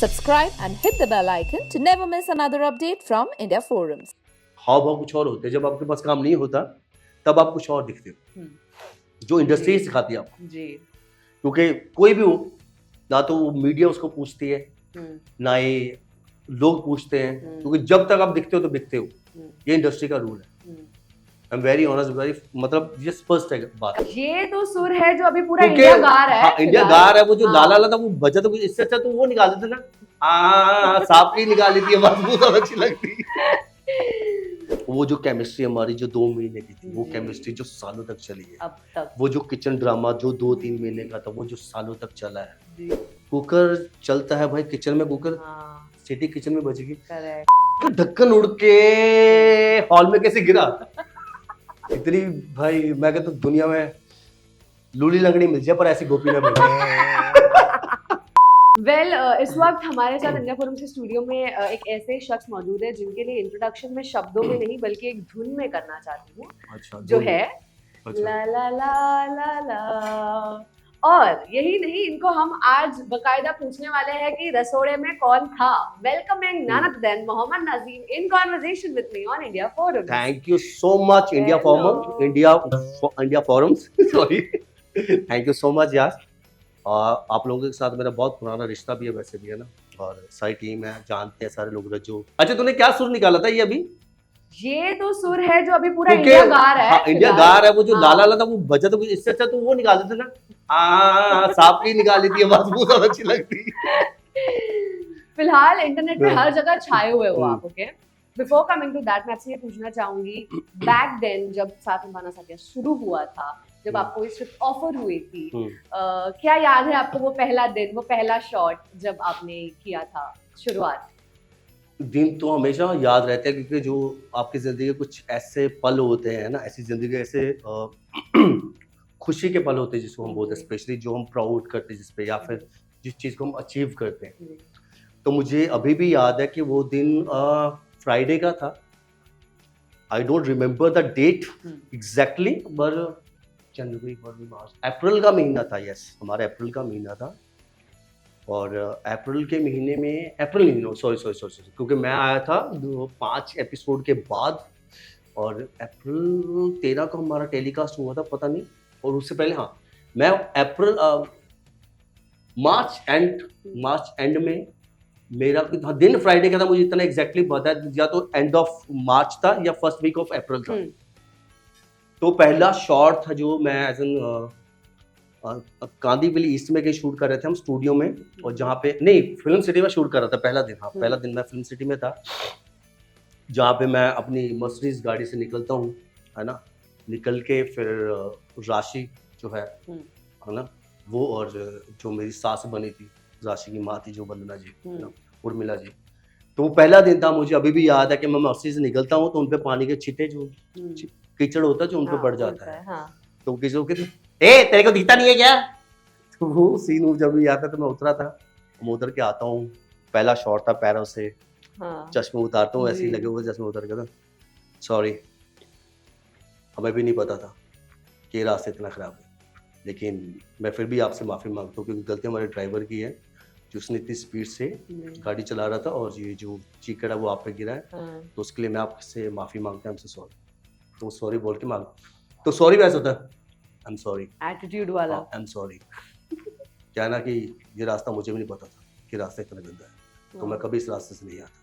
Subscribe and hit the bell icon to never miss another update from India Forums. हाव भाव कुछ और होते हैं, जब आपके पास काम नहीं होता तब आप कुछ और दिखते हो, जो इंडस्ट्री सिखाती है आपको। जी। क्योंकि कोई भी हो, ना तो मीडिया उसको पूछती है, ना ही लोग पूछते हैं, क्योंकि जब तक आप दिखते हो तो बिकते हो। ये इंडस्ट्री का रूल है। I am very honest, very मतलब ये स्पष्ट है बात। ये तो सुर है जो अभी पूरा क्योंकि इंडिया गा रहा है। हाँ, इंडिया गा रहा है। वो जो लाला लाला था वो बजा, तो इससे अच्छा तो वो निकाल देते ना। सांप की निकाल देती है, बस वो सब अच्छी लगती है। वो जो केमिस्ट्री हमारी जो 2 महीने की थी, वो केमिस्ट्री जो सालों तक चली है अब तक। वो जो किचन ड्रामा जो 2-3 महीने का था, वो जो सालों तक चला है। कुकर चलता है भाई, किचन में कुकर, सिटी किचन में बजेगी। करेक्ट। ढक्कन उड़ के हॉल में कैसे गिरा। इतनी भाई मैं कहता हूँ दुनिया में लूली लंगड़ी मिल जाए पर ऐसी गोपी ना मिले। वेल इस वक्त हमारे साथ इंडिया फोरम के स्टूडियो में एक ऐसे शख्स मौजूद है जिनके लिए इंट्रोडक्शन में शब्दों में नहीं बल्कि एक धुन में करना चाहती हूँ। अच्छा, जो है अच्छा। ला ला ला ला ला। और यही नहीं, इनको हम आज बकायदा पूछने वाले हैं कि रसोड़े में कौन था। Welcoming none other than Mohammad Najim in conversation with me on India Forum. Thank you so much India forum, India forums sorry. Thank you so much यार। आप लोगों के साथ मेरा बहुत पुराना रिश्ता भी है, वैसे भी है ना, और सारी टीम है, जानते हैं सारे लोग। रज्जो, अच्छा तूने क्या सुर निकाला था ये अभी? ये तो सुर है जो अभी पूरा इंडिया गा रहा है। हाँ, इंडिया गा रहा है। वो जो लाला लाला था वो बजा, तो इससे अच्छा तो वो निकाल देते ना। सांप की निकाल देती है, बस वो सब अच्छी लगती है। फिलहाल इंटरनेट पे हर जगह छाए हुए हो आप। Okay, before coming to that मैं आपसे ये पूछना चाहूंगी, बैक देन जब साथ निभाना साथिया शुरू हुआ था, जब आपको ये स्क्रिप्ट ऑफर हुई थी, क्या याद है आपको वो पहला दिन, वो पहला शॉट जब आपने किया था शुरुआत? दिन तो हमेशा याद रहते हैं, क्योंकि जो आपकी जिंदगी के कुछ ऐसे पल होते हैं ना, ऐसी जिंदगी ऐसे खुशी के पल होते हैं जिसको हम बोलते हैं, स्पेशली जो हम प्राउड करते हैं जिसपे, या फिर जिस चीज को हम अचीव करते हैं। तो मुझे अभी भी याद है कि वो दिन फ्राइडे का था। I don't remember the date exactly, पर जनवरी, फरवरी, मार्च, अप्रैल का महीना था। यस, हमारा अप्रैल का महीना था। और अप्रैल के महीने में, अप्रैल नहीं, सॉरी, क्योंकि मैं आया था 5 एपिसोड के बाद, और अप्रैल 13 को हमारा टेलीकास्ट हुआ था, पता नहीं। और उससे पहले हाँ, मैं अप्रैल मार्च एंड में मेरा दिन फ्राइडे का था। मुझे इतना एग्जैक्टली पता है, या तो एंड ऑफ मार्च था या फर्स्ट वीक ऑफ अप्रैल था। तो पहला शॉट था जो मैं एज एन कांदीवली ईस्ट में कहीं शूट कर रहे थे हम स्टूडियो में, और जहाँ पे नहीं, फिल्म सिटी में शूट कर रहा था पहला दिन। हाँ, पहला दिन मैं फिल्म सिटी में था, जहाँ पे मैं अपनी मर्सिडीज गाड़ी से निकलता हूँ, है ना। निकल के फिर राशि जो है ना, वो, और जो मेरी सास बनी थी, राशि की माँ थी जो वंदना जी, है ना, उर्मिला जी। तो वो पहला दिन था। मुझे अभी भी याद है कि मैं मर्सिडीज से निकलता हूँ तो उनपे पानी के छींटे, जो कीचड़ होता है जो उनपे पड़ जाता है। तो किसी को ए तेरे को दिखता नहीं है क्या? तो वो सीन जब भी आता है तो मैं उतरा था, मैं उतर के आता हूँ। पहला शॉट था पैरों से, चश्मे उतारता हूँ, ऐसे ही लगे हुए चश्मे उतर के। था सॉरी, हमें भी नहीं पता था कि ये रास्ता इतना खराब है, लेकिन मैं फिर भी आपसे माफ़ी मांगता हूँ, क्योंकि गलती हमारे ड्राइवर की है, जो उसने इतनी स्पीड से गाड़ी चला रहा था, और ये जो चीकड़ है वो आप पे गिरा है। तो उसके लिए मैं आपसे माफ़ी मांगता हूँ, हमसे सॉरी। तो सॉरी बोल के मांग, तो सॉरी वैसे होता है, आई एम सॉरी, एटीट्यूड वाला, आई एम सॉरी। क्या ना कि ये रास्ता मुझे भी नहीं पता था कि रास्ता इतना गंदा है, तो मैं कभी इस रास्ते से नहीं आता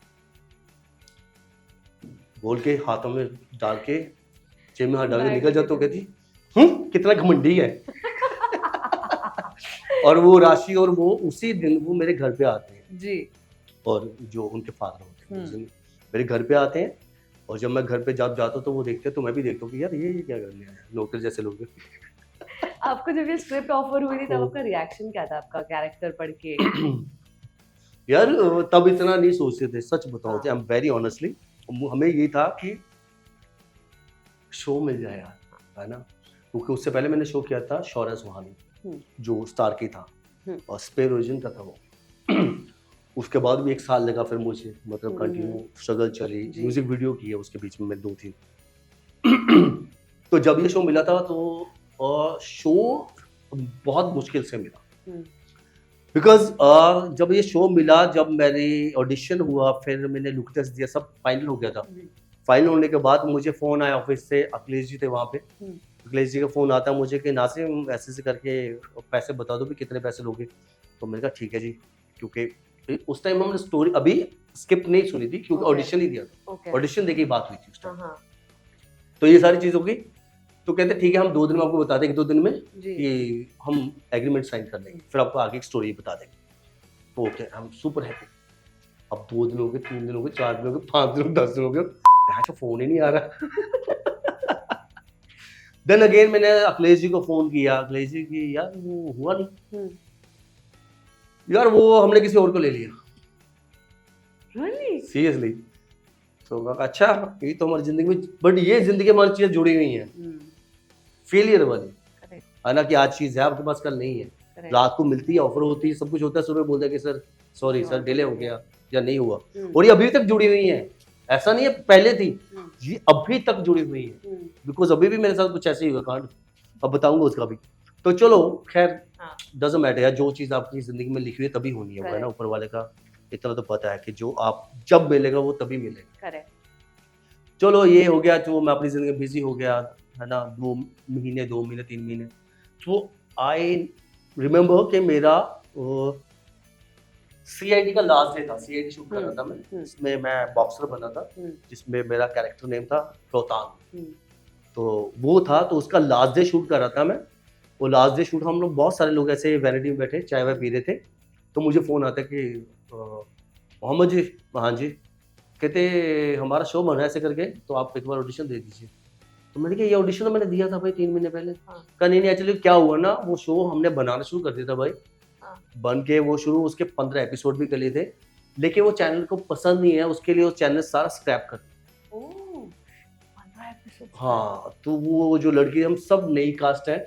बोल के हाथों में डाल के, जेब में हाथ डाल के निकल जाता हूँ। कहती कितना घमंडी है। और वो राशि और वो उसी दिन वो मेरे घर पे आते हैं जी, और जो उनके फादर होते हैं मेरे घर पे आते हैं, और जब मैं घर पे जब जाता हूँ तो वो देखते हैं, तो मैं भी देखता हूँ कि यार ये क्या करने आया, नौकर जैसे लोग। आपको जब ये स्क्रिप्ट ऑफर हुई थी तब आपका रिएक्शन क्या था, आपका कैरेक्टर पढ़ के? यार तब इतना नहीं सोचते थे, सच बताऊं तो, आई एम वेरी ऑनेस्टली, हमें ये था कि शो मिल जाए यार, है ना। क्योंकि उससे पहले मैंने शो किया था शौर्य सुहानी, जो स्टार की था, और स्पेयर ओरिजिन का था वो। उसके बाद भी 1 साल लगा फिर मुझे, मतलब कंटिन्यू स्ट्रगल चली, म्यूजिक वीडियो की है उसके बीच में 2-3। तो जब ये शो मिला था तो शो बहुत मुश्किल से मिला, बिकॉज जब ये शो मिला, जब मेरी ऑडिशन हुआ, फिर मैंने लुक टेस्ट दिया, सब फाइनल हो गया था। फाइनल होने के बाद मुझे फोन आया ऑफिस से, अखिलेश जी थे वहाँ पे। अखिलेश जी का फोन आता मुझे कि नासिम ऐसे ऐसे करके पैसे बता दो भी कितने पैसे लोगे। तो मैंने कहा ठीक है जी, क्योंकि उस टाइम हमने स्टोरी अभी स्किप नहीं सुनी थी क्योंकि Okay. ऑडिशन ही दिया था। Okay. ऑडिशन देके ही बात हुई थी उस टाइम। हाँ तो ये सारी चीज हो गई। तो कहते ठीक है, हम 2 दिन में आपको बता देंगे, 2 दिन में जी कि हम एग्रीमेंट साइन कर लेंगे, फिर आपको आगे की स्टोरी बता देंगे। तो ओके, हम सुपर हैप्पी। अब 2 दिन हो गए, 3 दिन हो गए, 4 दिन हो गए, 5 दिन हो गए, 10 दिन हो गए, यहाँ से फोन ही नहीं आ रहा। देन अगेन मैंने अखिलेश जी को फोन किया, अखिलेश जी की यार वो हुआ नहीं, यार वो हमने किसी और को ले लिया। Really? सीरियसली। तो मैं कहा अच्छा, ये तो हमारी जिंदगी में, बट ये जिंदगी में हमारी चीजें जुड़ी हुई हैं फेलियर वाली। Correct. है ना कि आज चीज है आपके पास, कल नहीं है। Correct. रात को मिलती है, ऑफर होती है, सब कुछ होता है, सुबह बोलते हैं कि सर सॉरी सर, डिले हो गया या नहीं हुआ। और ये अभी तक जुड़ी हुई है, ऐसा नहीं है पहले थी, ये अभी तक जुड़ी हुई है। बिकॉज अभी भी मेरे साथ कुछ ऐसे ही हुआ कांड, अब बताऊंगा उसका भी। तो चलो खैर, डजंट मैटर यार, जो चीज आपकी जिंदगी में लिखी हुई है तभी होनी है, वो है ना, ऊपर वाले का इतना तो पता है कि जो आप जब मिलेगा वो तभी मिलेगा। Correct. चलो ये हो गया, तो मैं अपनी जिंदगी में बिजी हो गया, है ना, 2 महीने 2 महीने 3 महीने। तो आई रिमेम्बर कि मेरा सीआईडी का लास्ट डे था, सीआईडी शूट कर रहा था मैं, जिसमें मैं बॉक्सर बना था, जिसमें मेरा कैरेक्टर नेम था रोहतांग। तो वो था, तो उसका लास्ट डे शूट कर रहा था मैं। वो लास्ट डे शूट हम लोग बहुत सारे लोग ऐसे वैनिटी में बैठे चाय वाय पी रहे थे। तो मुझे फोन आता कि मोहम्मद जी, हाँ जी, कहते हमारा शो बना है ऐसे करके, तो आप एक बार ऑडिशन दे दीजिए। तो मैंने कहा ये ऑडिशन तो मैंने दिया था भाई 3 महीने पहले। कहा नहीं एक्चुअली क्या हुआ ना, वो शो हमने बनाना शुरू कर दिया था भाई, बन के वो शुरू, उसके 15 एपिसोड भी कर लिए थे, लेकिन वो चैनल को पसंद नहीं है, उसके लिए वो चैनल सारा स्क्रैप कर दिया। 15 एपिसोड। हाँ, तो वो जो लड़की, हम सब नई कास्ट है,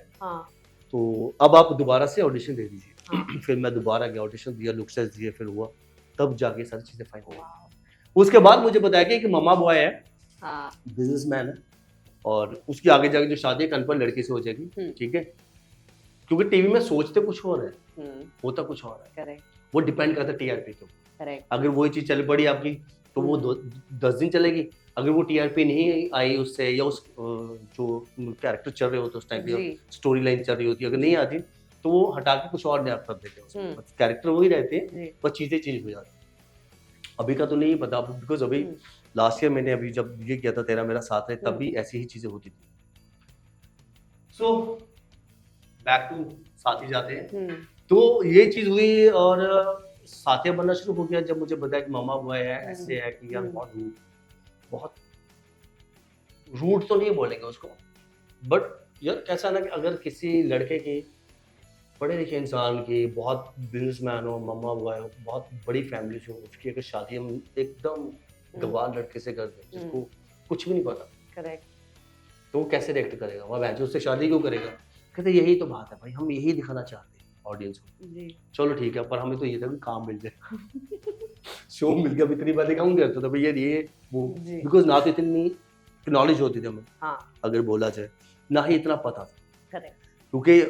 तो अब आप दोबारा से ऑडिशन दे दीजिए। फिर मैं दोबारा गया, ऑडिशन दिया, लुक टेस्ट दिए, फिर हुआ, तब जाके सारी चीजें फाइनल हुई। उसके बाद मुझे बताया कि एक मामा बॉय है, बिजनेसमैन है, और उसकी आगे जाके जो शादी है कन्फर्म लड़की से हो जाएगी, ठीक है, क्योंकि टीवी में सोचते कुछ और है, होता कुछ और है। Correct. वो डिपेंड करता है टीआरपी के ऊपर। Correct. अगर वही चीज चल पड़ी आपकी, तो वो 10 दिन चलेगी। अगर वो टीआरपी नहीं आई उससे, या उस जो कैरेक्टर चल रहे होते उस टाइम पे, स्टोरी लाइन चल रही होती है, अगर नहीं आती, तो वो हटा के कुछ और नया कर देते हैं। कैरेक्टर वही रहते हैं, पर चीजें चेंज हो जाती हैं। अभी का तो नहीं पता, बिकॉज अभी लास्ट ईयर मैंने अभी जब ये किया था तेरा मेरा साथ है, तब भी ऐसी ही चीजें होती थी। सो बैक टू साथी जाते हैं। तो ये चीज हुई, और साथिया बनना शुरू हो गया जब मुझे बताया कि मामा बॉय है, ऐसे है कि यार बहुत रूड तो नहीं बोलेंगे उसको, बट यार कैसा ना कि अगर किसी लड़के की, पढ़े लिखे इंसान की, बहुत बिजनेसमैन हो, मामा बॉय हो, बहुत बड़ी फैमिली से हो, उसकी अगर शादी हम एकदम गवार लड़के से कर दें जिसको कुछ भी नहीं पता, करेक्ट, तो वो कैसे रिएक्ट करेगा, वह बहन उससे शादी क्यों करेगा। कहते यही तो बात है भाई, हम यही दिखाना चाहते हैं ऑडियंस को। जी, चलो ठीक है, पर हमें तो ये था कि काम मिल जाए। शो मिल गया, अब इतनी बातें काम करता था भैया ये वो, बिकॉज ना तो इतनी नॉलेज होती थी हमें, अगर बोला जाए, ना ही इतना पता था, क्योंकि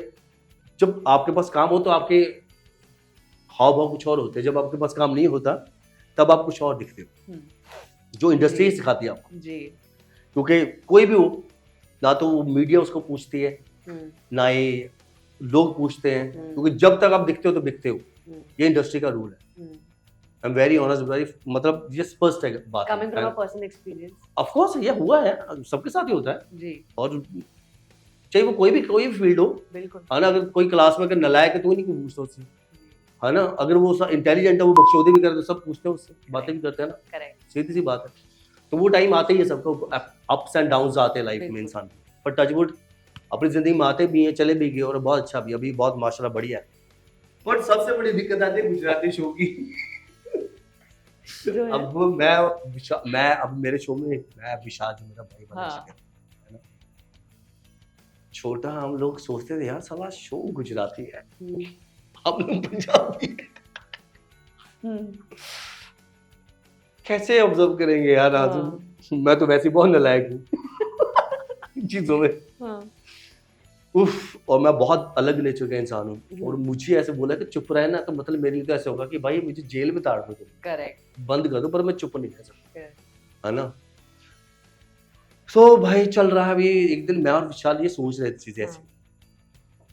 जब आपके पास काम हो तो आपके हाव भाव कुछ और होते हैं, जब आपके पास काम नहीं होता तब आप कुछ और दिखते हो, जो इंडस्ट्री सिखाती है आपको। क्योंकि कोई भी हो, ना तो मीडिया उसको पूछती है, ना ही लोग पूछते हैं, क्योंकि जब तक आप दिखते हो तो दिखते हो, ये इंडस्ट्री का रूल है। I am very honest, very मतलब ये स्पष्ट है बात, coming from a personal experience, of course ये हुआ है, सबके साथ ही होता है जी, और चाहे वो कोई भी फील्ड हो, बिल्कुल, है ना। अगर कोई क्लास में अगर नलायक है तो नहीं कोई पूछता उससे, है ना। अगर वो इंटेलिजेंट है, वो बकचोदी भी करते, सब पूछते हैं उससे, बातें भी करते हैं ना, करेक्ट, सीधी सी बात है। तो वो टाइम आते ही है, सबको अप्स एंड डाउन्स आते हैं लाइफ में इंसान, पर टचवुड अपनी जिंदगी में आते भी हैं, चले भी गए, और बहुत अच्छा भी, अभी बहुत माशाल्लाह बढ़िया है। पर सबसे बड़ी दिक्कत आती है गुजराती शो की। अब मैं अब मेरे शो में मैं विशाल जो मेरा भाई बना है ना, छोटा, हम लोग सोचते थे यार साला शो गुजराती है, हम लोग पंजाबी कैसे ऑब्जर्व करेंगे यार आज। मैं तो वैसे बहुत नालायक हूँ चीजों में। उफ, और मैं बहुत अलग नेचर का इंसान हूँ और मुझे ऐसे बोला कि चुप रहे ना, तो मतलब मेरे लिए तो ऐसे होगा कि भाई मुझे जेल में ताड़ दो तुम, करेक्ट बंद कर दो, पर मैं चुप नहीं रह सकता, Correct. है ना। सो भाई चल रहा है। अभी एक दिन मैं और विशाल ये सोच रहे थे चीजें ऐसी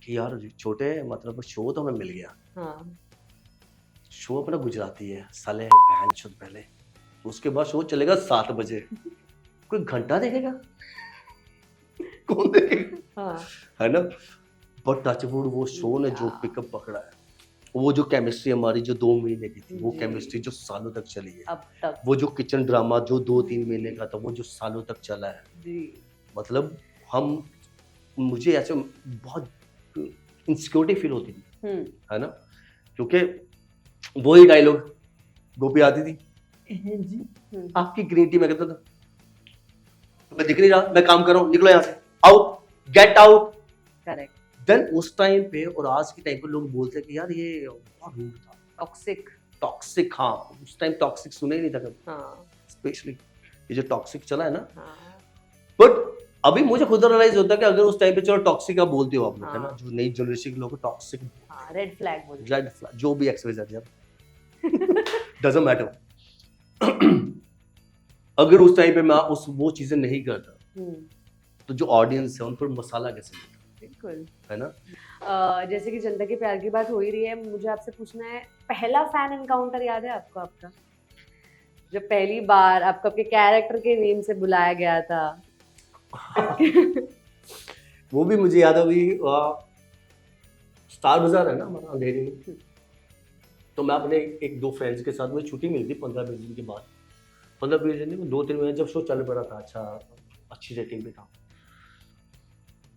कि यार छोटे मतलब शो तो हमें मिल गया, हाँ शो अपना गुजराती है साले बहन चोद पहले, उसके बाद शो चलेगा 7 बजे, कोई घंटा देखेगा? कौन देखेगा? हाँ है ना। बट टचवुड वो शो ने जो Yeah. पिकअप पकड़ा है, वो जो केमिस्ट्री हमारी जो 2 महीने की थी, वो जी। केमिस्ट्री जो सालों तक चली है, अब तक वो जो किचन ड्रामा जो 2-3 महीने का था, वो जो सालों तक चला है, जी मतलब हम, मुझे ऐसे बहुत इनसिक्योरिटी फील होती थी, है ना, क्योंकि वही डायलॉग गोपी आती थी, जी आपकी ग्रीन टी, मैं कहता था मैं दिख नहीं रहा, मैं काम कर रहा हूँ, निकलो यहाँ से, out, get out. Correct then उस टाइम पे और आज के टाइम पे लोग बोलते हैं कि यार ये बहुत रूड था, टॉक्सिक टॉक्सिक। हाँ, उस टाइम टॉक्सिक सुने ही नहीं था कभी, हाँ स्पेशली ये जो टॉक्सिक चला है ना। हाँ बट अभी मुझे खुद रियलाइज होता है कि अगर उस टाइम पे चलो टॉक्सिक आप बोलते हो आप लोग, है ना, हाँ। जो नई जनरेशन के लोग टॉक्सिक, हाँ रेड फ्लैग बोल रेड फ्लैग, जो भी एक्सवाइजेड है, डजंट मैटर। अगर उस टाइम पे मैं उस वो चीजें नहीं करता तो जो ऑडियंस है उन पर मसाला कैसे मिलता, बिल्कुल है ना। जैसे कि जनता के प्यार की बात हो ही रही है, मुझे आपसे पूछना है, पहला फैन एनकाउंटर याद है आपको? आपका जब पहली बार आपको आपके कैरेक्टर के नेम से बुलाया गया था? वो भी मुझे याद है, अभी स्टार बाजार है ना हमारा अंधेरी में, तो मैं अपने एक दो फ्रेंड्स के साथ, मुझे छुट्टी मिली थी 15-20 दिन के बाद, 15-20 दिन नहीं 2-3 महीने, जब शो चल पड़ा था, अच्छा अच्छी रेटिंग पे था,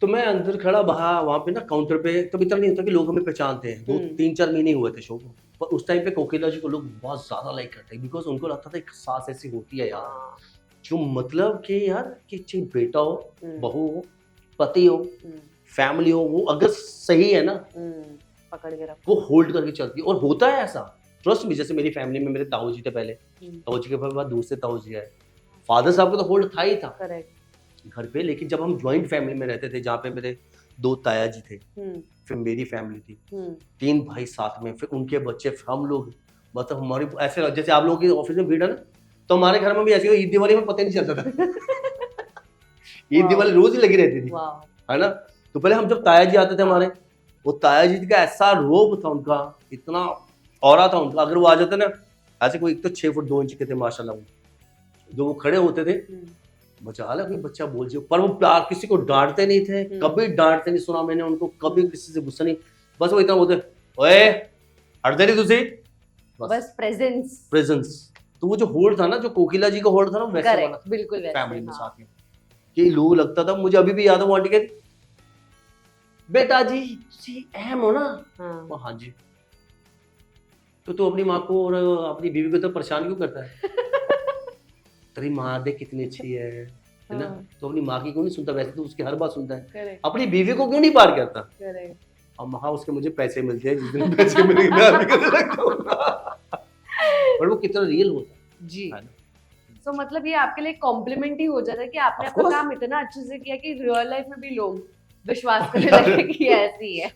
तो मैं अंदर खड़ा वहाँ पे ना काउंटर पे, तब इतना नहीं होता कि लोग हमें पहचानते हैं, 2-3-4 महीने हुए थे शो को, पर उस टाइम पे कोकिला जी को लोग बहुत ज्यादा लाइक करते हैं, बिकॉज उनको लगता था एक सास ऐसी होती है यार, हाँ, जो मतलब कि यार कि चाहे बेटा हो, बहू हो, पति हो, फैमिली हो, वो अगर सही है ना पकड़ के रखो, वो होल्ड करके चलती है, और होता है ऐसा, ट्रस्ट मी। जैसे मेरी फैमिली में मेरे ताऊ जी थे पहले, ताऊ जी के बाद दूसरे ताऊ जी है, फादर साहब का तो होल्ड था ही था करेक्ट घर पे, लेकिन जब हम ज्वाइंट फैमिली में रहते थे, जहाँ पे मेरे 2 ताया जी थे, फिर मेरी फैमिली थी, 3 भाई साथ में, फिर उनके बच्चे, फिर हम लोग, मतलब हमारी ऐसे जैसे आप लोगों की ऑफिस में भीड़ है ना, तो हमारे घर में भी ऐसे ईद दिवाली में पता ही नहीं चलता था। ईद दिवाली रोज ही लगी रहती थी, है ना। तो पहले हम जब ताया जी आते थे हमारे, वो ताया जी का ऐसा रोब था उनका, इतना औरा था उनका, अगर वो आ जाते ना ऐसे, कोई एक तो 6 फुट 2 इंच के थे माशाल्लाह, जो वो खड़े होते थे, मजा लगा, कोई बच्चा बोल जो, पर वो प्यार, किसी को डांटते नहीं थे, कभी डांटते नहीं सुना मैंने उनको, कभी किसी से गुस्सा नहीं, बस वो इतना बोलते, ओए हट दे तुझे, बस प्रेजेंस। तो वो जो होल्ड था ना, जो कोकिला जी का होल्ड था ना, वैसे वाला था, बिल्कुल वैसे, फैमिली में साथ में, कि लोग लगता था, मुझे अभी भी याद है वो आंटी कहती, बेटा जी तुसी अहम हो ना, हाँ जी, तो तू अपनी माँ को और अपनी बीवी को तो परेशान क्यों करता है? तेरी माँ देख कितनी अच्छी है ना, तो अपनी माँ की क्यों नहीं सुनता? वैसे तो उसकी हर बात सुनता है, अपनी बीवी को क्यों नहीं पार करता? अब वहाँ उसके मुझे पैसे मिलते हैं, जिस दिन पैसे मिलेंगे मैं अभी करने लगता हूँ। पर वो कितना रियल होता है जी। है ना। तो मतलब ये आपके लिए कॉम्प्लीमेंट ही हो जाता है कि आपने Of अपना course. काम इतना अच्छे से किया कि रियल लाइफ में भी लोग विश्वास करने लगे कि ये ऐसी है।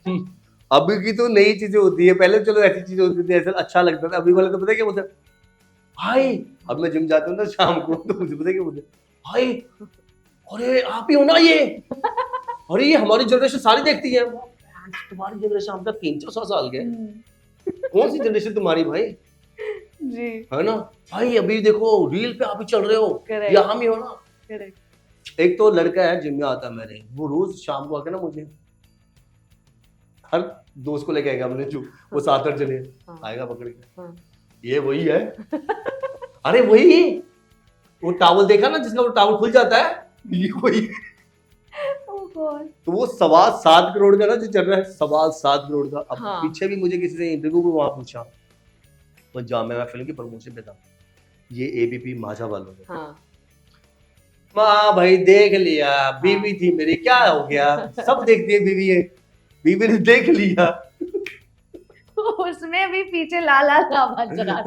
अभी की तो नई चीजें होती है, पहले चलो ऐसी चीजें होती थी, ऐसा अच्छा लगता था, अभी वाले तो पता है क्या बोलते हैं, भाई अब मैं जिम जाता हूँ ना शाम को, तो मुझे पता है क्या बोलते हैं, भाई अरे आप ही हो ना ये, अरे ये हमारी जनरेशन सारी देखती है, तुम्हारी जनरेशन, हम तक 300 साल के, कौन सी जनरेशन तुम्हारी भाई, जी है ना भाई, अभी देखो रील पे आप ही चल रहे हो, या हम ही हो ना। करेक्ट। एक तो लड़का है जिम में आता है मेरे, वो रोज शाम को आके ना मुझे, हर दोस्त को लेके आएगा अपने, जो वो 7-8 जने आएगा पकड़ के, ये वही है, अरे वही, वो टावल देखा ना जिसका वो टावल खुल जाता है, ये वही। तो वो 7.25 करोड़ का ना जो चल रहा है, 7.25 करोड़ का। अब पीछे भी मुझे किसी ने इंटरव्यू में वहां पूछा, वो जामे में फिल्म की प्रमोशन पे था, ये एबीपी माझा वालों ने, माँ भाई देख लिया, बीवी थी मेरी, क्या हो गया, सब देखती है बीवी है, बीवी ने देख लिया, उसमें भी पीछे लाल आवाज है ना,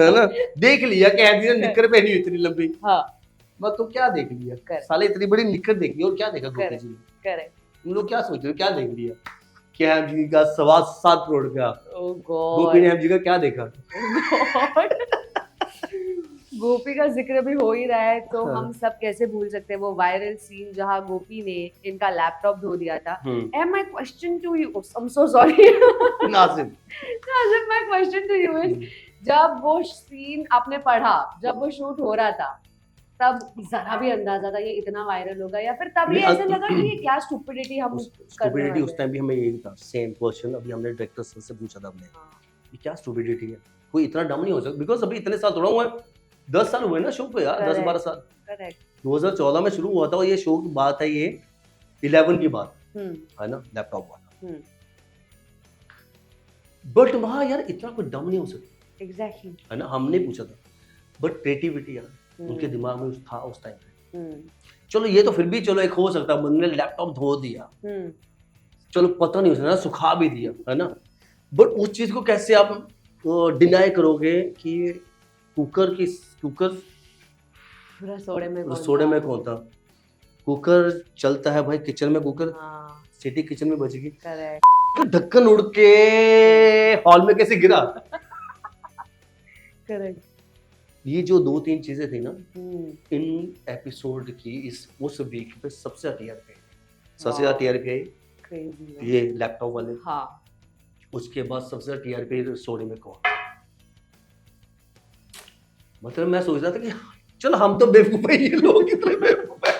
देख लिया, कह दिया निक्कर पहनी हुई इतनी लंबी, मैं तो क्या देख लिया, साले इतनी बड़ी निक्कर देखी और क्या देखा गोपी जी ने, तुम लोग क्या सोच रहे हो, क्या देख लिया? क्या जी का 7.25 करोड़ का, Oh गोपी ने God. जी का क्या देखा? God. गोपी का जिक्र भी हो ही रहा है तो हाँ। हम सब कैसे भूल सकते हैं वो वायरल सीन जहां गोपी ने इनका लैपटॉप धो दिया था. And my question to you, I'm so sorry. Nasir Nazim, my question to you is, जब वो सीन आपने पढ़ा, जब वो शूट हो रहा था, तब जरा भी अंदाजा था ये इतना वायरल होगा या फिर तब ये नहीं, ऐसे लगा कि ये क्या स्टुपिडिटी हम करने स्टूपिडिटी वाले उस टाइम भी हमें यही था, सेम क्वेश्चन अभी हमने डायरेक्टर सर से पूछा था हमने, हाँ, ये क्या स्टूपिडिटी है, कोई इतना डम नहीं हो सकता, बिकॉज अभी इतने साल थोड़ा हुआ है, 10 साल हुए ना शो पे यार, 10-12 साल, करेक्ट. 2014 में शुरू हुआ था और ये शो की बात है, ये 11 की बात है ना, लैपटॉप वाला, बट वहाँ यार इतना कोई दम नहीं हो सकता एग्जैक्टली. है ना, हमने पूछा था, बट क्रिएटिविटी यार उनके दिमाग में था उस टाइम पे, चलो ये तो फिर भी चलो एक हो सकता है, बंदे ने लैपटॉप धो दिया, चलो पता नहीं हो सकता, सुखा भी दिया है ना, बट उस चीज को कैसे आप डिनाई करोगे कि कुकर रसोड़े में कौन था, कुकर चलता है भाई किचन में, कुकर हाँ, सिटी किचन में बजेगी, करेक्ट. ढक्कन उड़ के हॉल में कैसे गिरा, करेक्ट. ये जो 2-3 चीजें थी ना, इन एपिसोड की उस वीक पे सबसे ज्यादा टीआरपी आई, क्रेजी. ये लैपटॉप वाले, हाँ, उसके बाद सबसे ज्यादा टीआरपी स्टोरी में कौन, मतलब मैं सोच रहा था कि चलो हम तो बेवकूफ है, ये लोग कितने बेवकूफ है?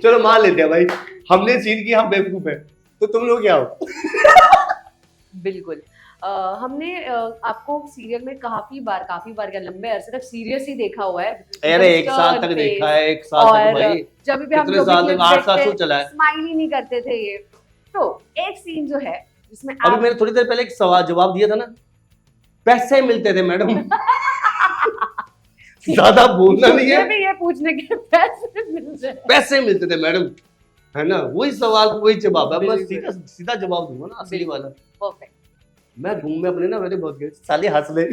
चलो मान लेते हैं भाई, हमने सीन की, हम बेवकूफ है, तो तुम लोग क्या हो? बिल्कुल. हमने आपको सीरियल में काफी बार क्या लंबे अरसे तक सीरियस ही देखा हुआ है. अरे 1 साल तक देखा है, 1 साल तक भाई, जब भी हम कितने साल तक, 8 साल से चला है, स्माइल ही नहीं करते थे ये. तो एक सीन जो है जिसमें अभी मैंने थोड़ी देर पहले एक सवाल जवाब दिया था ना, पैसे मिलते थे मैडम, ज्यादा बोलना नहीं है, भी ये पूछने के पैसे मिलते थे मैडम, है ना, वही सवाल वही जवाब है, मैं बिल्कुल. सीधा जवाब दूंगा ना, असली वाला. परफेक्ट. मैं घूम में अपने ना मेरे बहुत गए साले हंस ले,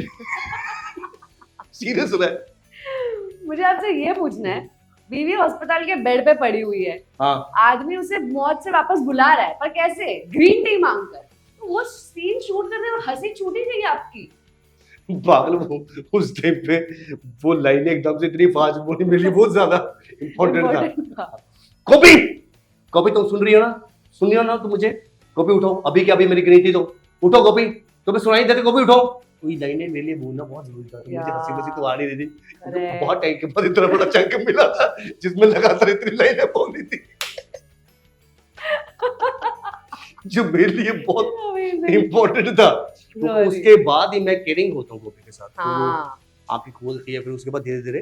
सीरियस हो रहा है. मुझे आपसे ये पूछना है, बीवी अस्पताल के बेड पे पड़ी हुई है, हाँ, आदमी उसे मौत से वापस बुला रहा है, पर कैसे? ग्रीन टी मांगकर. तो वो सीन शूट करने में हंसी छूटी थी आपकी? पागल, वो उस टाइम पे वो लाइन एकदम से इतनी फास्ट बोली, मेरे लिए बहुत ज्यादा इम्पोर्टेंट था. कॉपी कॉपी तुम सुन रही हो ना तुम मुझे, कॉपी उठाओ अभी के अभी, मेरी गिनती दो, उठो कॉपी, तुम्हें सुनाई देते, कॉपी उठाओ. वही लाइनें मेरे लिए बोलना बहुत जरूरी था, मुझे हंसी तो आ नहीं रही थी, बहुत टाइम के बाद इतना बड़ा चंक मिला था जिसमें लगातार इतनी लाइनें बोली थी, जो मेरे लिए बहुत इम्पोर्टेंट था. तो उसके बाद ही मैं केयरिंग होता हूँ गोपी के साथ, हाँ. आंखें खोलती है, फिर उसके बाद धीरे धीरे,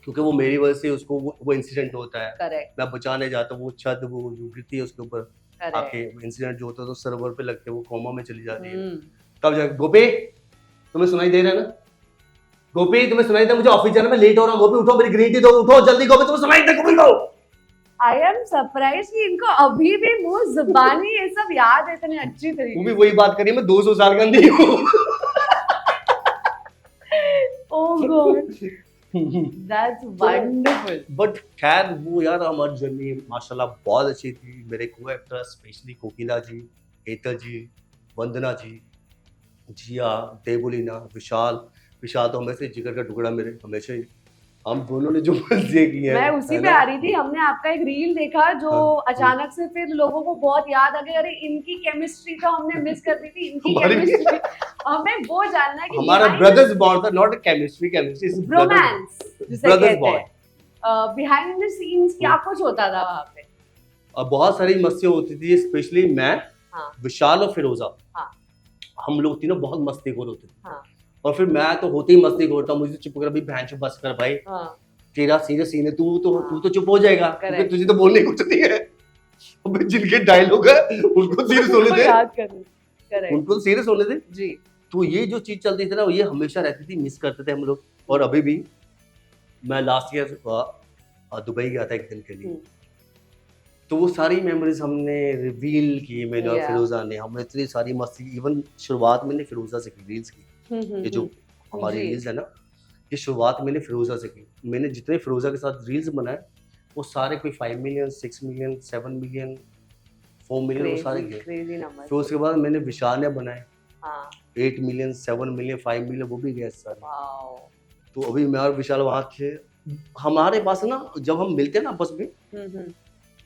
क्योंकि वो मेरी वजह से उसको वो इंसिडेंट होता है, करेक्ट. मैं बचाने जाता हूँ, वो छत वो जो गिरती है उसके ऊपर आके, करेक्ट. इंसिडेंट जो होता है तो सर्वर पे लगते हैं, वो कोमा में चली जाती है, तब जाके गोपी तुम्हें सुनाई दे रहा है ना, गोपी तुम्हें सुनाई दे, मुझे ऑफिस जाना, मैं लेट हो रहा हूँ, गोपी उठो, मेरी ग्रीन टी दो, उठो जल्दी, गोपी तुम्हें सुनाई दे, गोपी उठो. आई एम सरप्राइज कि इनको अभी भी मुंह जुबानी ये सब याद है इतनी अच्छी वो तरीके भी वही बात करी, मैं 200 साल का नहीं हूँ. ओह गॉड, दैट्स वंडरफुल. बट खैर वो यार हमारी जर्नी माशाल्लाह बहुत अच्छी थी, मेरे को एक्टर स्पेशली कोकिला जी, हेतल जी, वंदना जी, जिया, देवुलीना, विशाल तो हमेशा जिगर का टुकड़ा मेरे, हमेशा ही हम दोनों ने जो मजे किए हैं, मैं उसी पे आ रही थी, हमने आपका एक रील देखा जो अचानक से फिर लोगों को बहुत याद आ गई, अरे इनकी केमिस्ट्री तो हमने मिस कर दी थी, इनकी केमिस्ट्री हमें वो जानना है कि हमारा ब्रदर्स बॉन्ड था, नॉट केमिस्ट्री इज रोमांस जिसे ब्रदर्स कहते हैं. बॉन्ड. बिहाइंड द सीन्स क्या कुछ होता था वहां पे? और बहुत सारी मस्तियाँ होती थी, स्पेशली मैं, हाँ. विशाल और फिरोजा, हाँ. हम लोग तीनों बहुत मस्तीखोर होते थे. हाँ. और फिर मैं तो होते ही मस्तीखोर था, मुझे चुप कर अभी बहन चुप बस कर भाई, हाँ. तेरा सीरियस सीन है, तू हाँ. तो चुप हो जाएगा, क्योंकि तुझे तो बोलने कुछ नहीं है. अबे जिनके डायलॉग है उनको सीरियस होने दे, याद करने. करेक्ट. उनको सीरियस होने दे. जी. तो ये जो चीज चलती थी ना, ये हमेशा रहती थी, मिस करते थे हम लोग. और अभी भी मैं लास्ट ईयर दुबई गया था एक दिन के लिए, तो वो सारी मेमोरीज हमने रिवील की, मैंने और फिरोजा ने, हमने इतनी सारी मस्ती, इवन शुरुआत मैंने फिरोजा से की रील्स की, ये जो हमारी रील्स है ना, ये शुरुआत मैंने फिरोजा से की, मैंने जितने फिरोजा के साथ रील्स बनाए वो सारे कोई 5 मिलियन 6 मिलियन 7 मिलियन 4 मिलियन वो सारे गए। Crazy number. फिर उसके बाद मैंने विशाल ने बनाए हाँ 8 मिलियन 7 मिलियन 5 मिलियन वो भी गए सारे। वाओ। तो अभी मैं और विशाल वहाँ थे, हमारे पास ना जब हम मिलते हैं ना आपस में, हम्म।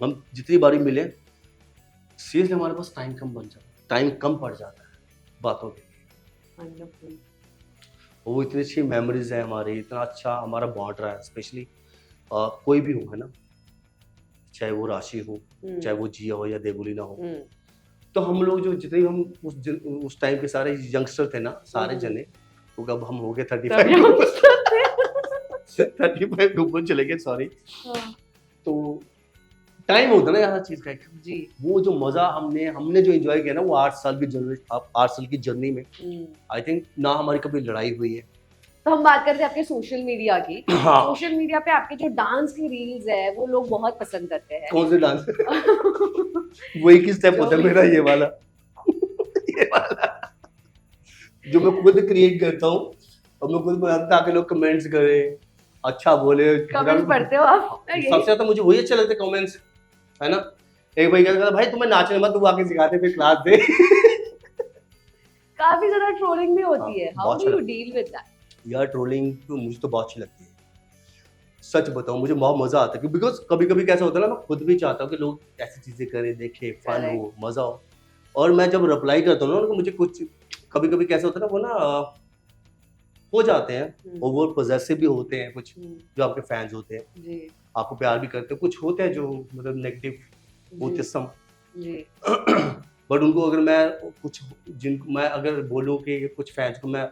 हम जितनी बारी मिले सीरियसली हमारे पास टाइम कम बन जाता है, टाइम कम पड़ जाता है बातों के लिए। वंडरफुल। वो इतनी अच्छी मेमोरीज है हमारी, इतना अच्छा हमारा बॉन्ड रहा है, स्पेशली कोई भी हो, है ना, चाहे वो राशि हो, चाहे वो जिया हो या देवुलीना हो। तो हम लोग जो जितने भी हम उस टाइम के सारे यंगस्टर थे ना, सारे जने, तो अब हम हो गए 35 35 के ऊपर चले गए, सॉरी। तो टाइम होता है ना यार चीज का एक, जी। वो जो मजा हमने जो एंजॉय किया ना वो 8 साल की जर्नी, 8 साल की जर्नी में आई थिंक ना हमारी कभी लड़ाई हुई है। तो हम बात करते हैं आपके सोशल मीडिया की। हाँ। सोशल मीडिया पे आपके जो डांस की रील्स है वो लोग बहुत पसंद करते हैं। कौन से डांस? वो एक ही स्टेप होता है मेरा, ये वाला ये वाला जो मैं खुद क्रिएट करता हूँ और मैं खुद बनाता हूँ ताकि लोग कमेंट्स करें, अच्छा बोले। कमेंट्स पढ़ते हो आप? सबसे ज्यादा मुझे वही अच्छे लगते कमेंट्स, है ना। एक भाई कहता भाई तुम्हें नाचने मत, तू आके सिखाते फिर क्लास दे। काफी ज्यादा ट्रोलिंग भी होती है, हाउ बहुत डू यू सारा। Deal with that? यार ट्रोलिंग तो मुझे तो बहुत अच्छी लगती है, सच बताऊं मुझे बहुत मजा आता है, बिकॉज कभी कभी कैसा होता है ना, मैं खुद भी चाहता हूँ कि लोग ऐसी चीजें करें, देखें, फन हो, मजा हो। और मैं जब रिप्लाई करता हूँ ना उनको, मुझे कुछ कभी कभी कैसा होता है ना, वो ना हो जाते हैं ओवर पॉजेसिव भी होते हैं कुछ जो आपके फैंस होते हैं जी। आपको प्यार भी करते हैं, कुछ होते हैं जो मतलब नेगेटिव ऑटिज्म जी। बट उनको अगर मैं कुछ जिनको मैं अगर बोलूँ कि कुछ फैंस को मैं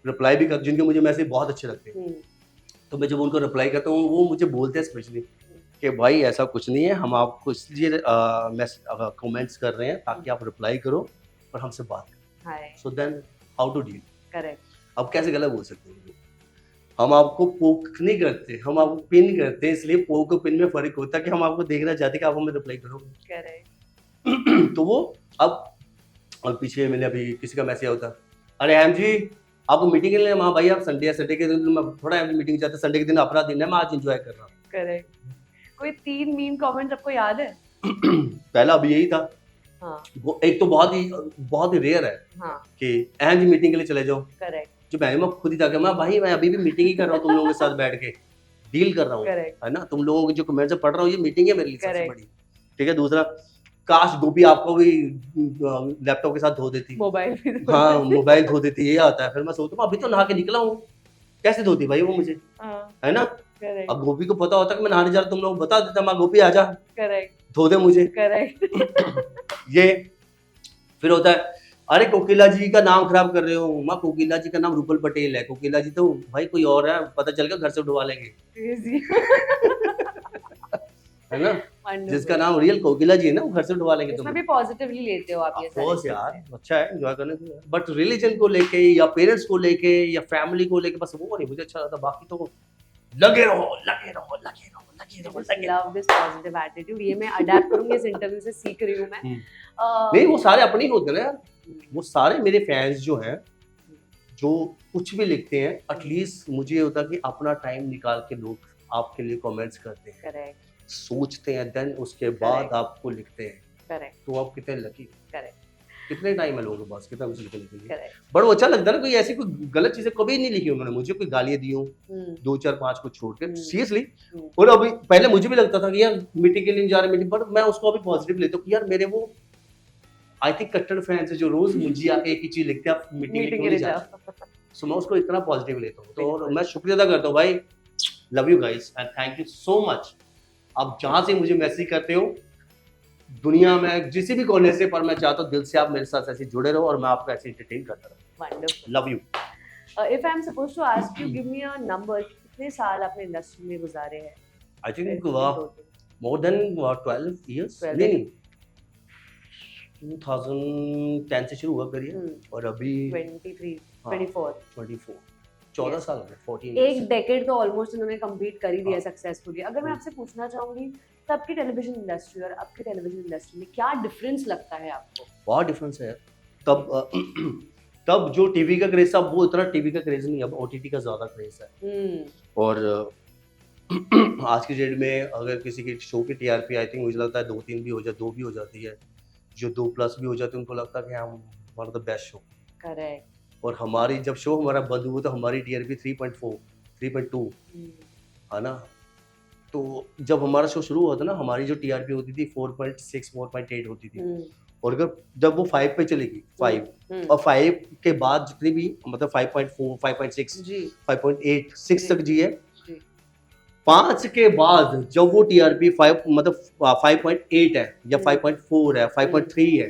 रिप्लाई भी कर, जिनके मुझे मैसेज बहुत अच्छे लगते हैं, तो मैं जब उनको रिप्लाई करता हूँ वो मुझे बोलते हैं स्पेशली कि भाई ऐसा कुछ नहीं है, हम आपको इसलिए कमेंट्स कर रहे हैं ताकि आप रिप्लाई करो और हमसे बात करें। So then how to deal. Correct. अब कैसे गलत बोल सकते हैं, हम आपको पोक नहीं करते, हम आपको पिन करते हैं, इसलिए पोक और पिन में फर्क होता है कि हम आपको देखना चाहते हैं कि आप हमें रिप्लाई करोगे। करेक्ट। तो वो अब और पीछे मैंने अभी किसी का मैसेज होता, अरे एम जी आपको मीटिंग के लिए, हाँ भाई आप संडे के दिन मैं थोड़ा मीटिंग जाता, संडे के दिन अपना दिन है, मैं आज एंजॉय कर रहा हूँ। करेक्ट। कोई 3 मीम कमेंट्स आपको याद है? पहला अभी यही था। हाँ। वो एक तो बहुत ही रेयर है। हाँ। कि एम जी मीटिंग के लिए चले जाओ। करेक्ट। जो मैं खुद ही था कि मैं भाई मैं अभी भी मीटिंग ही कर रहा हूँ, तुम लोगों के साथ बैठ के डील कर रहा हूँ, है ना, तुम लोगों के जो कमेंट्स पढ़ रहा हूँ, ये मीटिंग है मेरे लिए सबसे बड़ी। ठीक है। दूसरा, काश गोपी आपको भी लैपटॉप के साथ धो देती, मोबाइल। हाँ मोबाइल धो देती, ये आता है। फिर मैं सोचता हूँ अभी तो नहा के निकला हूँ, कैसे धोती भाई वो मुझे, है ना। अब गोपी को पता होता कि मैं नहाने जा रहा, तुम लोग बता देता, माँ गोपी आजा, करेक्ट, धो दे मुझे। करेक्ट। ये फिर होता है, अरे कोकिला जी का नाम खराब कर रहे हो, माँ कोकिला जी का नाम रूपल पटेल है, कोकिला जी तो भाई कोई और है, पता चल गया घर से उठवा लेंगे, है ना। जिसका नाम रियल कोकिला जी है ना, वो घर से उठवा लेंगे। इसमें भी पॉजिटिवली लेते हो आप ये सारी चीजें यार, अच्छा है एंजॉय करने को, बट रिलीजन को लेके या पेरेंट्स को लेके या फैमिली को लेके बस वो नहीं मुझे अच्छा लगता, बाकी तो लगे रहो लगे रहो लगे रहो लगे रहो लगे रहो। लव दिस पॉजिटिव एटीट्यूड, ये मैं अडैप्ट करूंगी, इस इंटरव्यू से सीख रही हूं मैं। नहीं वो सारे अपने ही होते हैं यार, वो सारे मेरे फैंस जो हैं जो कुछ भी लिखते हैं, एटलीस्ट मुझे ये होता है कि अपना टाइम निकाल के लोग आपके लिए कमेंट्स करते हैं, करेक्ट, सोचते हैं, देन उसके बाद आपको लिखते हैं। करेक्ट, तो आप कितने लकी, करेक्ट, कितने टाइम है लोगों के पास, कितना कुछ लिखने के लिए। करेक्ट। बट वो अच्छा लगता है ना, कोई ऐसी कोई गलत चीजें कभी नहीं लिखी उन्होंने मुझे, कोई गालियां दी हो 2 4 5 को छोड़ के, सीरियसली। और अभी पहले मुझे भी लगता था कि यार मीटिंग के लिए जा रहे मीटिंग, बट मैं उसको अभी पॉजिटिव लेता हूँ कि यार मेरे वो आई थिंक कट्टर फैंस है जो रोज मुझे आके एक ही चीज लिखते हैं, आप मीटिंग के लिए जाओ। सो मैं उसको इतना पॉजिटिव लेता हूँ, तो मैं शुक्रिया अदा करता हूँ भाई, love you guys and thank you so much. आप जहां से मुझे मैसेज करते हो दुनिया में जिस भी कोने से, पर मैं चाहता हूँ दिल से आप मेरे साथ ऐसे जुड़े रहो और मैं आपको ऐसे एंटरटेन करता रहूँ। Wonderful. Love you. If I am supposed to ask you, give me a number, कितने साल आपने इंडस्ट्री में गुजारे हैं? I think more than 12 years. 12 नहीं 2010 से शुरू हुआ करियर और अभी 23 24 14 साल हो गए, 14 एक डेकेड तो ऑलमोस्ट इन्होंने कंप्लीट कर ही दिया सक्सेसफुली। अगर मैं आपसे पूछना चाहूंगी, तब की टेलीविजन इंडस्ट्री और अब की टेलीविजन इंडस्ट्री में क्या डिफरेंस लगता है आपको? बहुत डिफरेंस है। तब तब जो टीवी का क्रेज था वो इतना टीवी का क्रेज नहीं, अब ओटीटी का ज्यादा क्रेज है। और आज की डेट में अगर किसी के शो की टीआरपी आई थिंक मुझे लगता है 2-3 भी हो जाए, 2 भी हो जाती है, जो 2+ भी हो जाते हैं उनको लगता है कि हम one of the best show. Correct. और हमारी जब शो हमारा बंद हुआ तो हमारी टीआरपी 3.4 3.2 है ना। तो जब हमारा शो शुरू हुआ था ना, हमारी जो टीआरपी होती थी 4.6 4.8 होती थी। और अगर जब वो 5 पे चलेगी 5 और 5 के बाद जितनी भी मतलब 5.4 5.6 जी 5.8 6 तक जी है। जी 5 के बाद जब वो टीआरपी 5 मतलब 5.8 है या 5.4 है 5.3 है,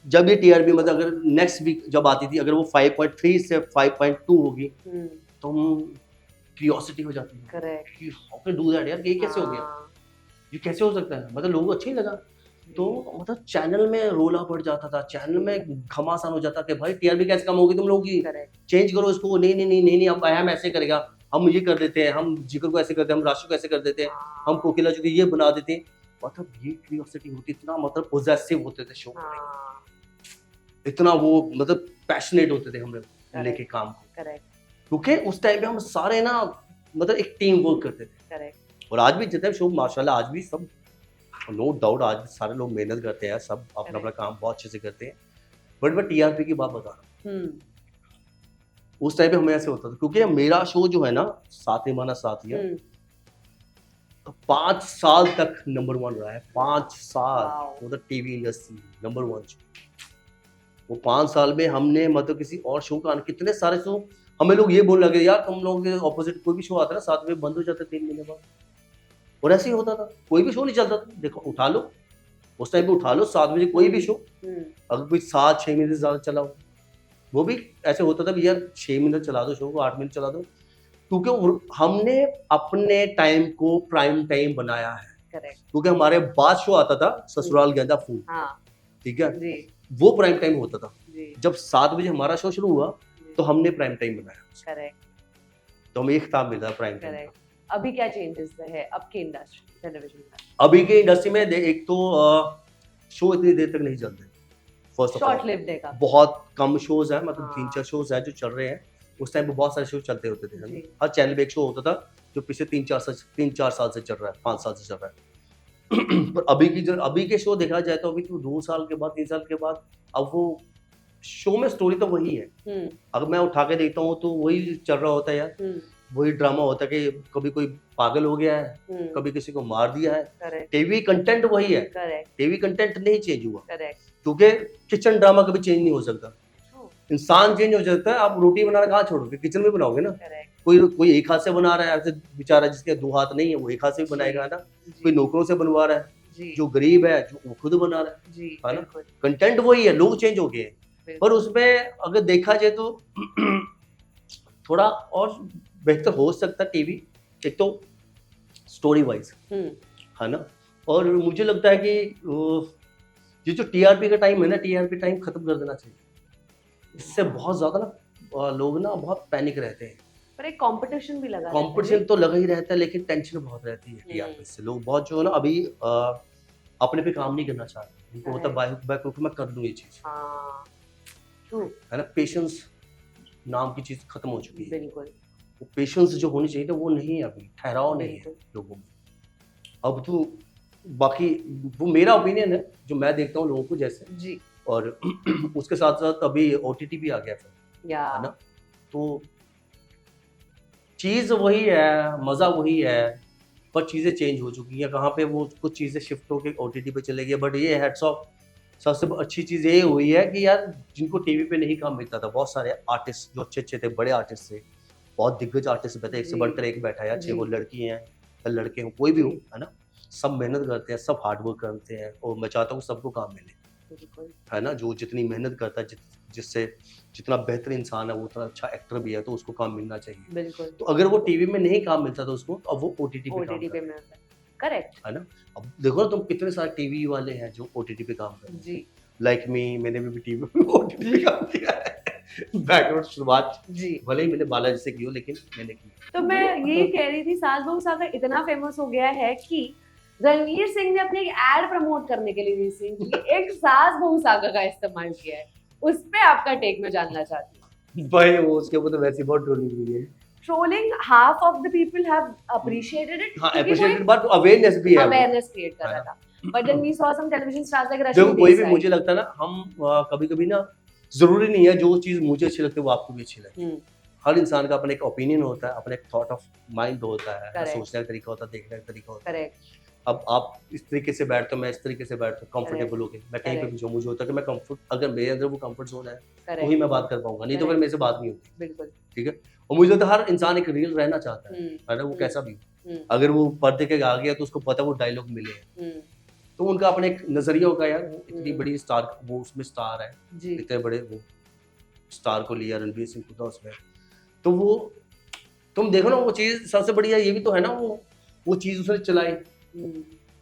जब ये टीआरपी मतलब अगर नेक्स्ट वीक जब आती थी अगर वो 5.3 से 5.2 होगी तो हम क्यूरियोसिटी हो जाती है करेक्ट। कि हाउ कैन डू दैट यार, ये कैसे हो गया, ये कैसे हो सकता है, मतलब लोगों को अच्छा ही लगा। तो मतलब चैनल में रोला पड़ जाता था, चैनल में घमासान हो जाता कि भाई टीआरपी कैसे कम होगी तुम लोगों की, चेंज करो इसको। नहीं नहीं नहीं नहीं नहीं हम ऐसे करेगा, हम ये कर देते हैं, हम जिगर को ऐसे करते हैं, हम राशि को ऐसे कर देते हैं, हम कोकिला जो ये बना देते हैं। मतलब ये क्यूरियोसिटी होती, इतना मतलब पोजेसिव होते थे शो, इतना वो मतलब पैशनेट होते थे हम लोग लेके काम को, क्योंकि उस टाइम पे हम सारे ना मतलब एक टीम वर्क करते थे। और आज भी जितने शो माशाल्लाह आज भी सब नो डाउट आज भी सारे लोग मेहनत करते हैं, सब अपना अपना काम बहुत अच्छे से करते हैं। बट मैं टीआरपी की बात बता रहा हूँ, उस टाइम पे हमें ऐसे होता था क्योंकि मेरा शो जो है ना साथ निभाना साथिया, तो 5 साल तक नंबर 1 रहा है। 5 साल मतलब टीवी इंडस्ट्री नंबर 1 शो। वो 5 साल में हमने मतलब किसी और शो का कितने सारे शो हमें लोग ये बोलने लगे यार तुम लोगों के ऑपोजिट कोई भी शो आता है ना 7 में बंद हो जाता है 3 महीने बाद। और ऐसे ही होता था, कोई भी शो नहीं चलता था। देखो उठा लो, उस टाइम पे उठा लो 7 बजे कोई भी शो, अगर कोई 7-6 महीने से ज्यादा चला हो, वो भी ऐसे होता था यार 6 मिनट चला दो शो को, 8 मिनट चला दो, क्योंकि हमने अपने टाइम को प्राइम टाइम बनाया है। क्योंकि हमारे बाद शो आता था ससुराल गेंदा फूल, ठीक है, वो प्राइम टाइम होता था। जब 7 बजे हमारा शो शुरू हुआ तो हमने प्राइम टाइम बनाया, तो हमें एक खिताब मिला प्राइम टाइम का। अभी क्या चेंजेस है अब की इंडस्ट्री टेलीविजन में? अभी के इंडस्ट्री में एक तो शो इतनी देर तक नहीं चलते, first of short all lived है बहुत कम शोज है, मतलब 3-4 शोज है जो चल रहे हैं। उस टाइम पे बहुत सारे शो चलते होते थे, हर चैनल पे एक शो होता था जो पिछले 3-4 साल से चल रहा है, 5 साल से चल रहा है। पर अभी के शो देखा जाए तो अभी तो 2 साल के बाद 3 साल के बाद अब वो शो में स्टोरी तो वही है। अगर मैं उठा के देखता हूँ तो वही चल रहा होता है यार, वही ड्रामा होता है कि कभी कोई पागल हो गया है, कभी किसी को मार दिया है। टीवी कंटेंट वही है, टीवी कंटेंट नहीं चेंज हुआ, क्योंकि किचन ड्रामा कभी चेंज नहीं हो सकता। इंसान चेंज हो जाता है, आप रोटी बनाना कहाँ छोड़ोगे, किचन में बनाओगे ना। कोई एक हाथ से बना रहा है, ऐसे बेचारा जिसके 2 हाथ नहीं है वो एक हाथ से भी बनाएगा ना। कोई नौकरों से बनवा रहा है, जो गरीब है जो वो खुद बना रहा है ना। कंटेंट वही है, लोग चेंज हो गए हैं, पर उसमें अगर देखा जाए तो थोड़ा और बेहतर हो सकता है टीवी, एक तो स्टोरी वाइज है ना। और मुझे लगता है कि ये जो टीआरपी का टाइम है ना, टीआरपी टाइम खत्म कर देना चाहिए। इससे बहुत ज्यादा ना लोग ना बहुत पैनिक रहते हैं, पर एक कंपटीशन भी लगा, कंपटीशन तो लगा ही रहता है, लेकिन टेंशन बहुत रहती है टीआरपी से। लोग बहुत जो है ना अभी अपने पे काम नहीं करना चाहते, उनको होता है मैं कर दूं ये चीज, है ना। पेशेंस नाम की चीज खत्म हो चुकी है, बिल्कुल। वो पेशेंस जो होनी चाहिए ना वो नहीं है, अभी ठहराव नहीं है लोगों में। अब तो बाकी वो मेरा ओपिनियन है जो मैं देखता हूँ लोगों को जैसे जी। और उसके साथ साथ अभी ओटीटी भी आ गया है ना, तो चीज वही है, मजा वही है, पर चीजें चेंज हो चुकी हैं। कहाँ पे वो कुछ चीजें शिफ्ट होके ओटीटी पे चले गई, बट ये हेड्स ऑफ सबसे अच्छी चीज ये हुई है कि यार जिनको टीवी पे नहीं काम मिलता था, बहुत सारे आर्टिस्ट जो अच्छे थे, बड़े आर्टिस्ट थे, बहुत दिग्गज आर्टिस्ट बैठे, एक से बढ़कर एक बैठा है, चाहे वो लड़की हैं या लड़के हो, कोई भी हो, है ना। सब मेहनत करते हैं, सब हार्ड वर्क करते हैं, और मैं चाहता हूँ सबको काम मिले, है ना। जो जितनी मेहनत करता है, जिससे जितना बेहतर इंसान है वो उतना अच्छा एक्टर भी है, तो उसको काम मिलना चाहिए, बिल्कुल। तो अगर वो टीवी में नहीं काम मिलता था उसको, तो अब वो ओटीटी पे काम मिलता है, करेक्ट, है ना। अब देखो ना तुम कितने सारे टीवी वाले हैं जो ओटीटी पे काम कर रहे हैं, लाइक मी, मैंने भी टीवी पे ओटीटी पे काम किया है। बैकवर्ड शुरुआत जी, भले ही मैंने बालाजी से की हो, लेकिन मैंने की। तो मैं ये कह रही थी, सास बहू सागर इतना फेमस हो गया है कि रणवीर सिंह ने अपनी एक एड प्रमोट करने के लिए रिसेंटली एक सास बहू सागर का इस्तेमाल किया है। उस पे आपका टेक मैं जानना चाहती हूँ। भाई वो उसके ऊपर तो वैसे बहुत ट्रोलिंग हुई है। Trolling half of the people have appreciated it हाँ क्योंकि वो अप्रिशिएटेड बट अवेयरनेस भी है वो। awareness create कर रहा था. But then we saw some television stars like देखो Rashmi कोई भी Desai. मुझे लगता है ना हम कभी कभी ना जरूरी नहीं है जो चीज मुझे अच्छी लगती है वो आपको भी अच्छी लगती है। हर इंसान का अपना एक ओपिनियन होता है, अपना एक थॉट ऑफ माइंड होता है, Correct. सोचने का तरीका होता है, देखने का तरीका होता है। Correct. अब आप इस तरीके से बैठते हो, मैं इस तरीके से बैठता हूँ, कंफर्टेबल हो गए, मैं कहीं पे Correct. भी जो मुझे होता है कि मैं कंफर्ट, अगर मेरे अंदर वो कंफर्ट जोन है तो ही Correct. मैं बात कर पाऊंगा, नहीं तो फिर Correct. मेरे से बात नहीं होती। बिल्कुल. ठीक है, और मुझे लगता है हर इंसान एक रियल रहना चाहता है ना, वो कैसा भी हो। अगर वो पर्दे के आ गया तो उसको पता है वो डायलॉग मिले हैं, तो उनका अपने एक नजरिया होगा यार, वो इतनी बड़ी स्टार, वो उसमें स्टार है, जी. इतने बड़े वो स्टार को लिया रणवीर सिंह को था उसमें, तो वो तुम देखो ना वो चीज सबसे बढ़िया ये भी तो है ना, वो चीज उसने चलाई,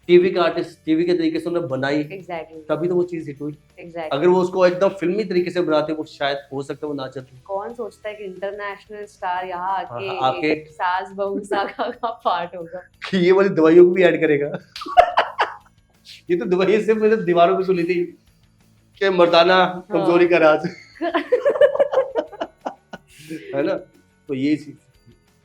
टीवी का आर्टिस्ट टीवी के तरीके से उन्होंने बनाई, Exactly. तभी तो वो चीज हिट हुई। Exactly. अगर वो उसको एकदम फिल्मी तरीके से बनाते वो शायद हो सकता है वो ना चलती। कौन सोचता है कि इंटरनेशनल स्टार यहाँ आके, हाँ, आके- एक सास बहू साका का पार्ट होगा. कि ये वाली दवाइयों को भी ऐड करेगा। ये तो दवाइयां सिर्फ मैंने दीवारों पे सुनी थी कि मर्दाना कमजोरी का राज है ना, तो ये चीज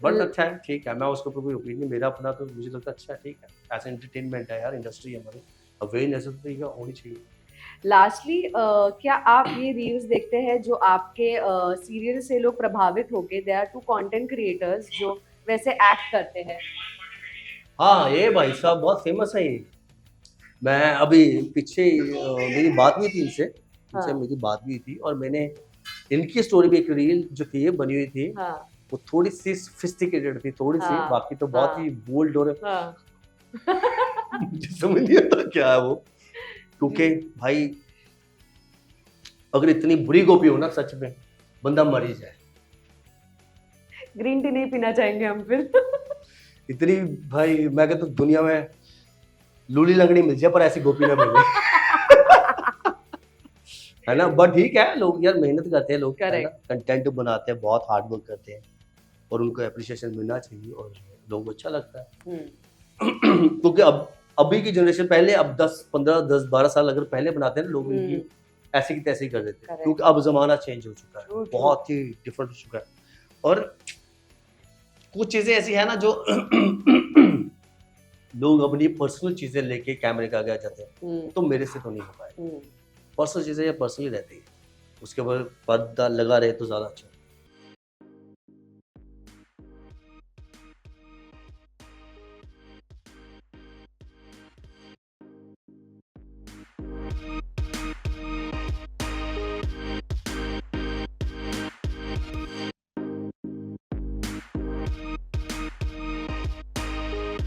बट अच्छा है, ठीक है, मैं उसके ऊपर कोई ओपिनियन, मेरा अपना तो मुझे लगता है अच्छा है, ठीक है, ऐसा एंटरटेनमेंट है यार, इंडस्ट्री है हमारी, अवेयरनेस तो होनी चाहिए। लास्टली क्या आप ये रील्स देखते हैं जो आपके सीरियल से लोग प्रभावित होके, they are two content creators जो वैसे एक्ट करते हैं? हाँ ये भाई साहब बहुत फेमस है ये, मैं अभी पीछे मेरी बात हुई थी इनसे हाँ. मेरी बात हुई थी और मैंने इनकी स्टोरी भी एक रील जो थी बनी हुई थी, हाँ. वो थोड़ी सी सोफिस्टिकेटेड थी थोड़ी सी, हाँ. बाकी तो बहुत ही बोल्ड और हाँ. मुझे समझ नहीं आता क्या है वो, क्योंकि भाई अगर इतनी बुरी गोपी हो ना सच में बंदा मर ही जाए। ग्रीन टी नहीं पीना चाहेंगे हम फिर. इतनी भाई मैं कहता हूँ दुनिया में लूली लंगड़ी मिल जाए पर ऐसी गोपी ना मिले। है ना, बट ठीक है, लोग यार मेहनत करते हैं, लोग कंटेंट बनाते हैं, बहुत हार्ड वर्क करते हैं और उनको एप्रिसिएशन मिलना चाहिए और लोगों को अच्छा लगता है। क्योंकि अब अभी की जनरेशन, पहले अब 10-15-10-12 साल अगर पहले बनाते हैं ना लोग, इनकी ऐसे की तैसे ही कर देते हैं, क्योंकि अब जमाना चेंज हो चुका है, बहुत ही डिफरेंट हो चुका है और कुछ चीजें ऐसी है ना जो लोग अपनी पर्सनल चीजें लेके कैमरे के आगे आ जाते हैं, तो मेरे से तो नहीं हो पाए। पर्सनल चीजें या पर्सनली रहती है, उसके ऊपर पर्दा लगा रहे तो ज्यादा अच्छा।